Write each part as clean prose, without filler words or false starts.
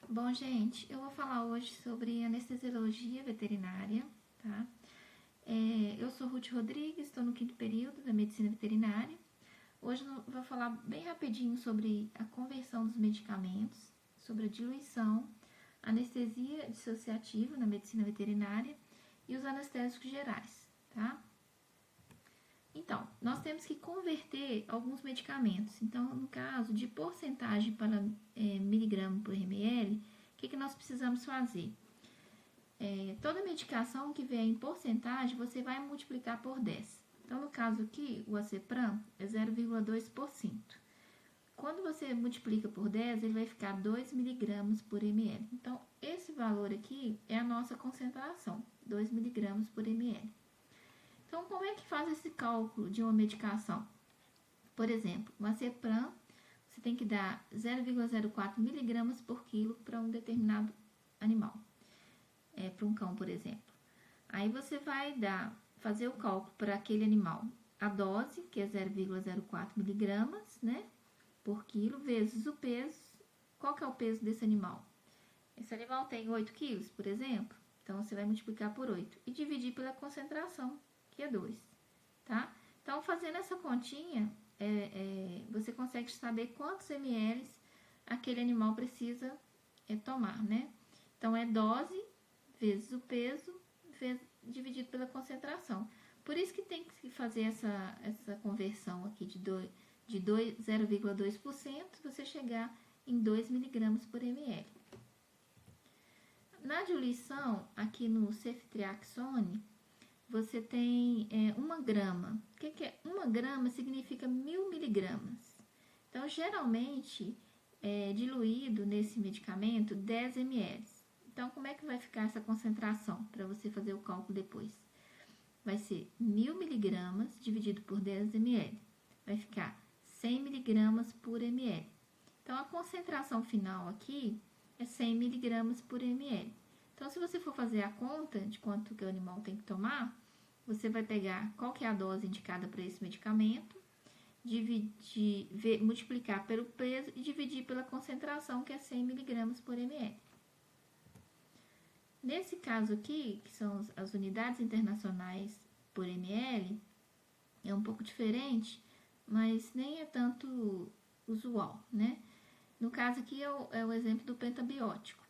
Bom, gente, eu vou falar hoje sobre anestesiologia veterinária, tá? Eu sou Ruth Rodrigues, estou no 5º período da medicina veterinária. Hoje eu vou falar bem rapidinho sobre a conversão dos medicamentos, sobre a diluição, anestesia dissociativa na medicina veterinária e os anestésicos gerais, tá? Então, nós temos que converter alguns medicamentos. Então, no caso de porcentagem para miligrama por ml, o que nós precisamos fazer? Toda medicação que vier em porcentagem, você vai multiplicar por 10. Então, no caso aqui, o Acepram é 0,2%. Quando você multiplica por 10, ele vai ficar 2 miligramas por ml. Então, esse valor aqui é a nossa concentração, 2 miligramas por ml. Então, como é que faz esse cálculo de uma medicação? Por exemplo, o Acepram, você tem que dar 0,04 miligramas por quilo para um determinado animal, para um cão, por exemplo. Aí você vai fazer o cálculo para aquele animal, a dose, que é 0,04 miligramas, né, por quilo, vezes o peso. Qual que é o peso desse animal? Esse animal tem 8 quilos, por exemplo, então você vai multiplicar por 8 e dividir pela concentração, que é 2, tá? Então, fazendo essa continha, você consegue saber quantos ml aquele animal precisa tomar, né? Então, é dose vezes o peso dividido pela concentração. Por isso que tem que fazer essa conversão aqui de 0,2%, você chegar em 2 miligramas por ml. Na diluição, aqui no ceftriaxone, você tem 1 grama. O que é 1 grama? Significa 1000 miligramas. Então, geralmente, é diluído nesse medicamento 10 ml. Então, como é que vai ficar essa concentração para você fazer o cálculo depois? Vai ser 1000 miligramas dividido por 10 ml. Vai ficar 100 miligramas por ml. Então, a concentração final aqui é 100 miligramas por ml. Então, se você for fazer a conta de quanto que o animal tem que tomar, você vai pegar qual que é a dose indicada para esse medicamento, multiplicar pelo peso e dividir pela concentração, que é 100 miligramas por ml. Nesse caso aqui, que são as unidades internacionais por ml, é um pouco diferente, mas nem é tanto usual, né? No caso aqui é o exemplo do pentabiótico.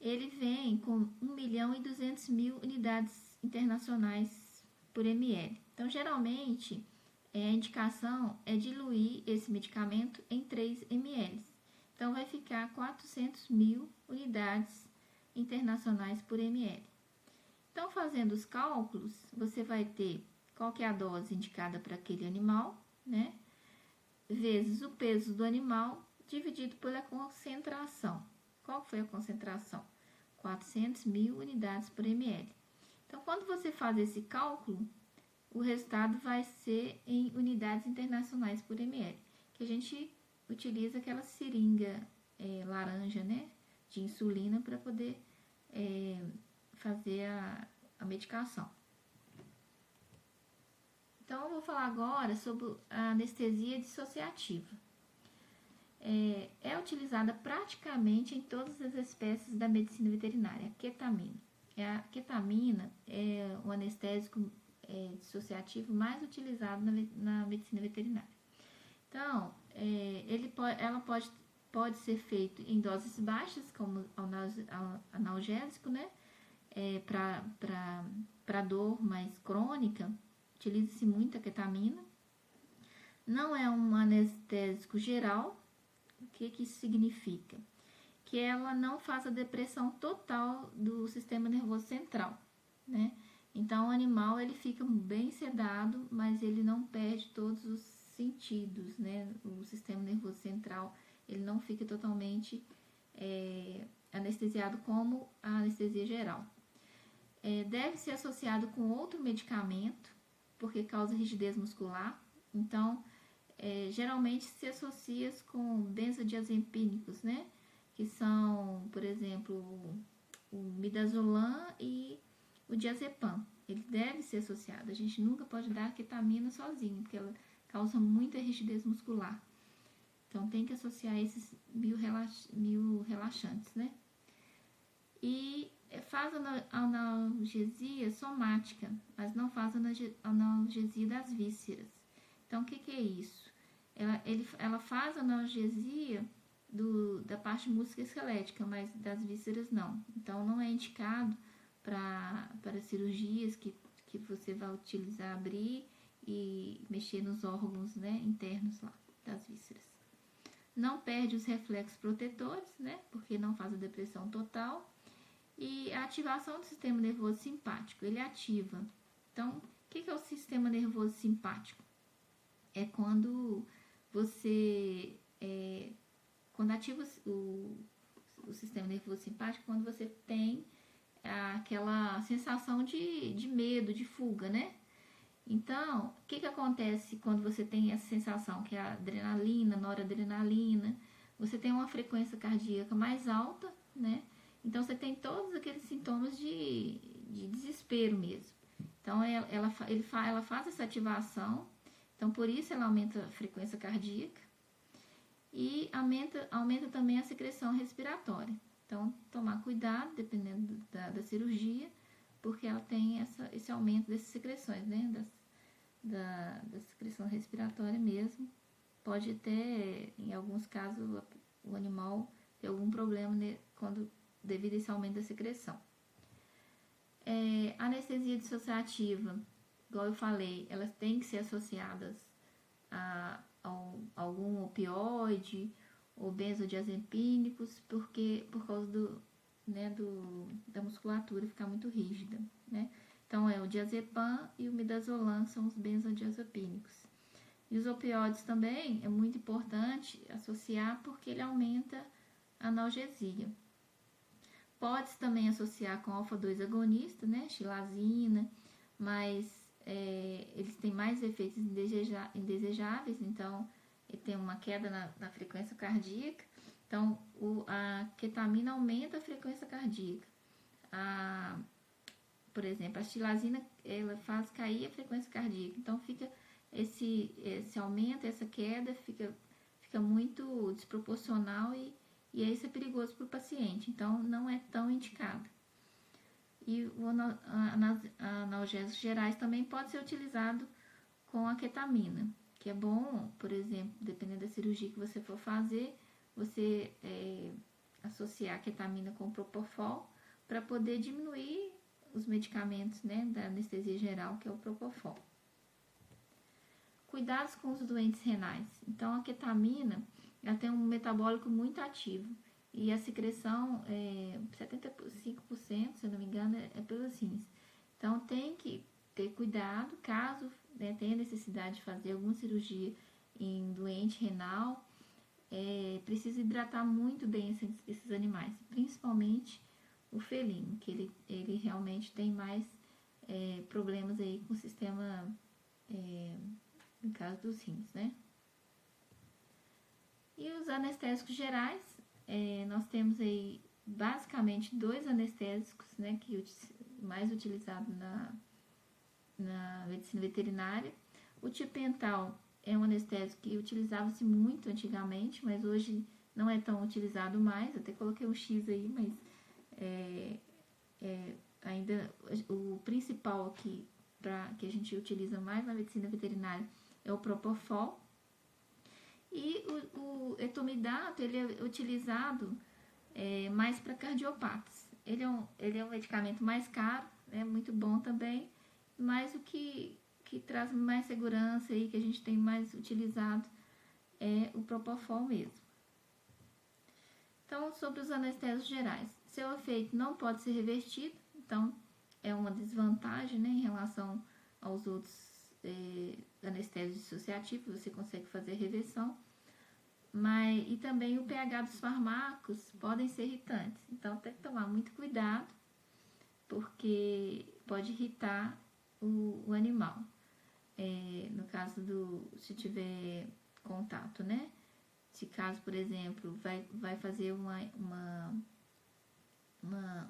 Ele vem com 1.200.000 unidades internacionais por ml. Então, geralmente, a indicação é diluir esse medicamento em 3 ml. Então, vai ficar 400.000 unidades internacionais por ml. Então, fazendo os cálculos, você vai ter qual que é a dose indicada para aquele animal, né? Vezes o peso do animal, dividido pela concentração. Qual foi a concentração? 400.000 unidades por ml. Então, quando você faz esse cálculo, o resultado vai ser em unidades internacionais por ml, que a gente utiliza aquela seringa laranja, né, de insulina para poder fazer a medicação. Então, eu vou falar agora sobre a anestesia dissociativa. É utilizada praticamente em todas as espécies da medicina veterinária, a ketamina. A ketamina é o anestésico dissociativo mais utilizado na medicina veterinária. Então, ela pode ser feito em doses baixas, como analgésico, né? Para dor mais crônica, utiliza-se muito a ketamina. Não é um anestésico geral. O que isso significa? Que ela não faz a depressão total do sistema nervoso central, né? Então, o animal ele fica bem sedado, mas ele não perde todos os sentidos, né? O sistema nervoso central ele não fica totalmente anestesiado como a anestesia geral. Deve ser associado com outro medicamento, porque causa rigidez muscular. Então, geralmente se associa com benzodiazepínicos, né? Que são, por exemplo, o midazolam e o diazepam. Ele deve ser associado. A gente nunca pode dar ketamina sozinho, porque ela causa muita rigidez muscular. Então, tem que associar esses relaxantes, né? E faz analgesia somática, mas não faz analgesia das vísceras. Então, o que é isso? Ela faz analgesia da parte musculoesquelética, mas das vísceras não. Então, não é indicado para cirurgias que você vai utilizar, abrir e mexer nos órgãos, né, internos lá das vísceras. Não perde os reflexos protetores, né, porque não faz a depressão total. E a ativação do sistema nervoso simpático, ele ativa. Então, o que é o sistema nervoso simpático? É quando você, quando ativa o sistema nervoso simpático, quando você tem aquela sensação de medo, de fuga, né? Então, o que acontece quando você tem essa sensação, que é a adrenalina, noradrenalina, você tem uma frequência cardíaca mais alta, né? Então, você tem todos aqueles sintomas de desespero mesmo. Então, ela faz essa ativação, então, por isso ela aumenta a frequência cardíaca e aumenta também a secreção respiratória. Então, tomar cuidado, dependendo da cirurgia, porque ela tem esse aumento dessas secreções, né? Da secreção respiratória mesmo. Pode até, em alguns casos, o animal ter algum problema devido a esse aumento da secreção. Anestesia dissociativa, igual eu falei, elas têm que ser associadas a algum opioide ou benzodiazepínicos, por causa da musculatura ficar muito rígida, né? Então, o diazepam e o midazolam são os benzodiazepínicos. E os opioides também é muito importante associar porque ele aumenta a analgesia. Pode-se também associar com alfa-2 agonista, né? Xilazina, mas eles têm mais efeitos indesejáveis, então ele tem uma queda na frequência cardíaca. Então, a ketamina aumenta a frequência cardíaca. Por exemplo, a xilazina ela faz cair a frequência cardíaca. Então, fica esse aumento, essa queda fica muito desproporcional e isso é perigoso para o paciente. Então, não é tão indicado. E analgésicos gerais também pode ser utilizado com a ketamina, que é bom, por exemplo, dependendo da cirurgia que você for fazer, você associar a ketamina com o propofol para poder diminuir os medicamentos, né, da anestesia geral, que é o propofol. Cuidados com os doentes renais. Então, a ketamina ela tem um metabólico muito ativo e a secreção, 75%, se eu não me engano, é pelos rins. Então, tem que ter cuidado, caso tenha necessidade de fazer alguma cirurgia em doente renal, precisa hidratar muito bem esses animais, principalmente o felino, que ele realmente tem mais problemas aí com o sistema, no caso dos rins, né? E os anestésicos gerais, nós temos aí basicamente 2 anestésicos, né, que mais utilizado na medicina veterinária. O tipental é um anestésico que utilizava-se muito antigamente, mas hoje não é tão utilizado mais. Até coloquei um X aí, mas ainda o principal aqui que a gente utiliza mais na medicina veterinária é o propofol. E o etomidato, ele é utilizado mais para cardiopatas. Ele é um medicamento mais caro, muito bom também, mas o que traz mais segurança e que a gente tem mais utilizado é o propofol mesmo. Então, sobre os anestésicos gerais, seu efeito não pode ser revertido, então é uma desvantagem, né, em relação aos outros anestésicos dissociativos, você consegue fazer reversão, e também o pH dos fármacos podem ser irritantes, então tem que tomar muito cuidado, porque pode irritar o animal, no caso se tiver contato, né? Se caso, por exemplo, vai fazer um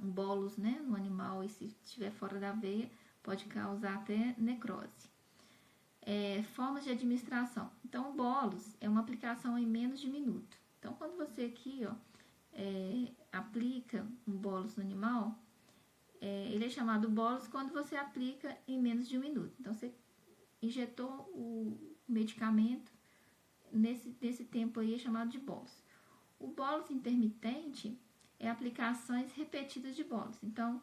bolus, né, no animal, e se estiver fora da veia, pode causar até necrose. Formas de administração. Então, o bolus é uma aplicação em menos de minuto. Então, quando você aqui, ó, aplica um bolus no animal, ele é chamado bolus quando você aplica em menos de um minuto. Então, você injetou o medicamento nesse tempo aí, é chamado de bolus. O bolus intermitente é aplicações repetidas de bolus. Então,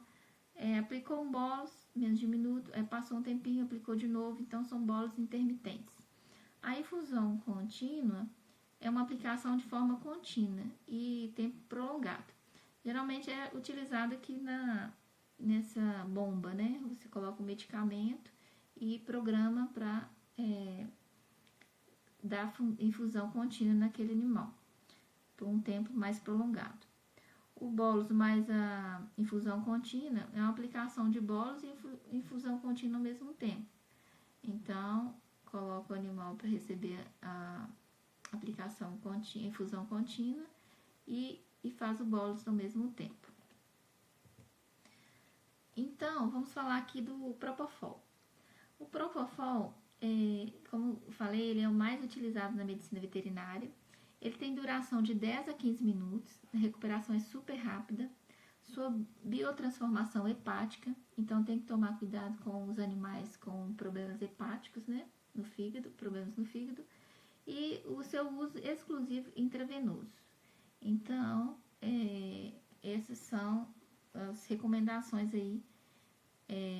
aplicou um bolus, menos de um minuto, passou um tempinho, aplicou de novo, então são bolus intermitentes. A infusão contínua é uma aplicação de forma contínua e tempo prolongado. Geralmente é utilizado aqui nessa bomba, né? Você coloca o medicamento e programa para dar infusão contínua naquele animal, por um tempo mais prolongado. O bolus mais a infusão contínua é uma aplicação de bolus e infusão contínua ao mesmo tempo. Então, coloca o animal para receber a aplicação infusão contínua e faz o bolus ao mesmo tempo. Então, vamos falar aqui do Propofol. O Propofol, como eu falei, ele é o mais utilizado na medicina veterinária. Ele tem duração de 10 a 15 minutos, a recuperação é super rápida, sua biotransformação hepática, então tem que tomar cuidado com os animais com problemas hepáticos, né, no fígado, problemas no fígado, e o seu uso exclusivo intravenoso. Então, essas são as recomendações aí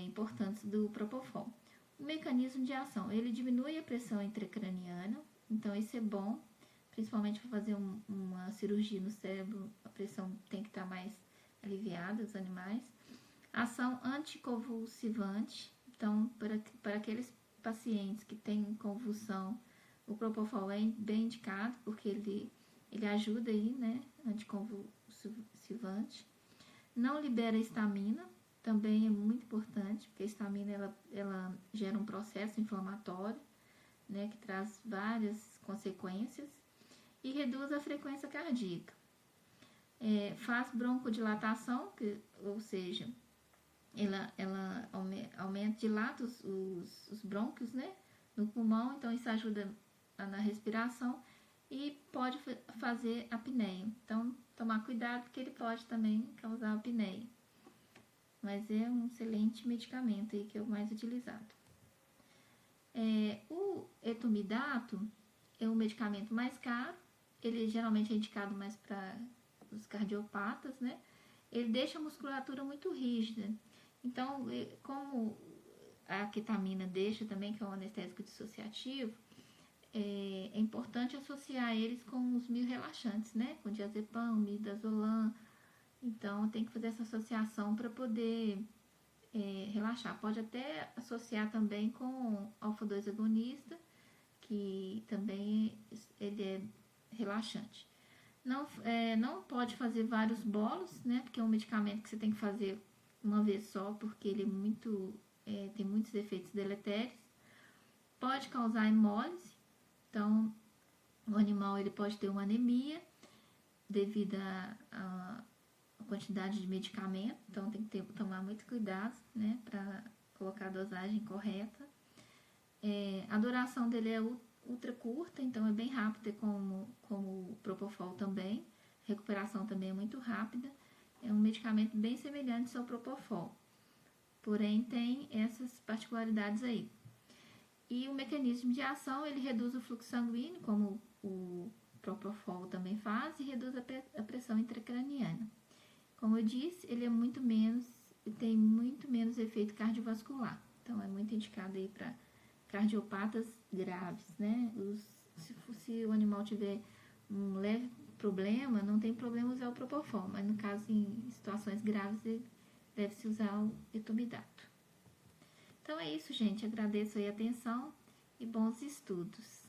importantes do Propofol. O mecanismo de ação, ele diminui a pressão intracraniana, então isso é bom, principalmente para fazer uma cirurgia no cérebro, a pressão tem que estar mais aliviada dos animais. Ação anticonvulsivante, então para aqueles pacientes que têm convulsão, o Propofol é bem indicado, porque ele ajuda aí, né, anticonvulsivante. Não libera histamina, também é muito importante, porque a histamina ela gera um processo inflamatório, né, que traz várias consequências. E reduz a frequência cardíaca. Faz broncodilatação, ou seja, ela aumenta, dilata os brônquios, né, no pulmão, então isso ajuda na respiração e pode fazer apneia. Então, tomar cuidado, porque ele pode também causar apneia. Mas é um excelente medicamento aí, que é o mais utilizado. O etomidato é um medicamento mais caro, ele geralmente é indicado mais para os cardiopatas, né? Ele deixa a musculatura muito rígida. Então, como a ketamina deixa também, que é um anestésico dissociativo, é importante associar eles com os relaxantes, né? Com diazepam, midazolam. Então, tem que fazer essa associação para poder relaxar. Pode até associar também com alfa-2 agonista, que também ele é relaxante. Não pode fazer vários bolos, né? Porque é um medicamento que você tem que fazer uma vez só, porque ele tem muitos efeitos deletérios. Pode causar hemólise, então o animal ele pode ter uma anemia devido a quantidade de medicamento, então tem que tomar muito cuidado, né? Para colocar a dosagem correta. A duração dele é ultra curta, então é bem rápida, como o Propofol também. A recuperação também é muito rápida. É um medicamento bem semelhante ao Propofol, porém tem essas particularidades aí. E o mecanismo de ação, ele reduz o fluxo sanguíneo, como o Propofol também faz, e reduz a pressão intracraniana. Como eu disse, ele tem muito menos efeito cardiovascular, então é muito indicado aí para cardiopatas graves, né? Se o animal tiver um leve problema, não tem problema usar o Propofol, mas no caso, em situações graves, deve-se usar o etomidato. Então é isso, gente. Agradeço aí a atenção e bons estudos.